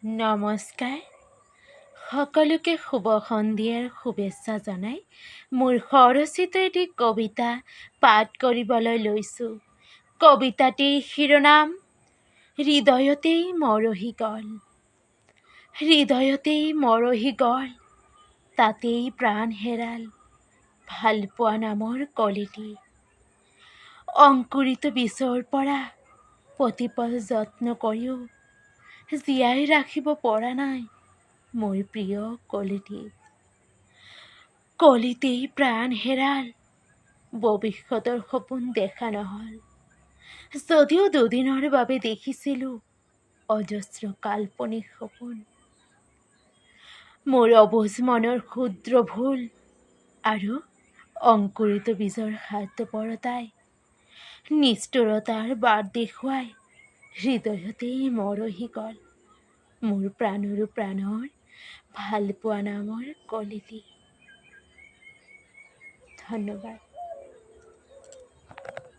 নমস্কাৰ। সকলোকে শুভ সন্ধিয়াৰ শুভেচ্ছা জনাই মোৰ স্বৰচিত এটি কবিতা পাঠ কৰিবলৈ লৈছোঁ। কবিতাটিৰ শিৰোনাম হৃদয়তেই মৰহি গ'ল। হৃদয়তেই মৰহি গ'ল, তাতেই প্ৰাণ হেৰাল, ভালপোৱা নামৰ কলিটি। অংকুৰিত বীজৰ পৰা প্ৰতিপল যত্ন কৰিও জীয়াই ৰাখিব পৰা নাই মোৰ প্ৰিয় কলিটি। কলিতেই প্ৰাণ হেৰাল, ভৱিষ্যতৰ সপোন দেখা নহ'ল। যদিও দুদিনৰ বাবে দেখিছিলোঁ অজস্ৰ কাল্পনিক সপোন। মোৰ অবুজ মনৰ ক্ষুদ্ৰ ভুল আৰু অংকুৰিত বীজৰ স্বাৰ্থপৰতাই নিষ্ঠুৰতাৰ বাট দেখুৱাই হৃদয়তেই মৰহি গ'ল মোৰ প্ৰাণৰো প্ৰাণৰ ভালপোৱা নামৰ কলিটি। ধন্যবাদ।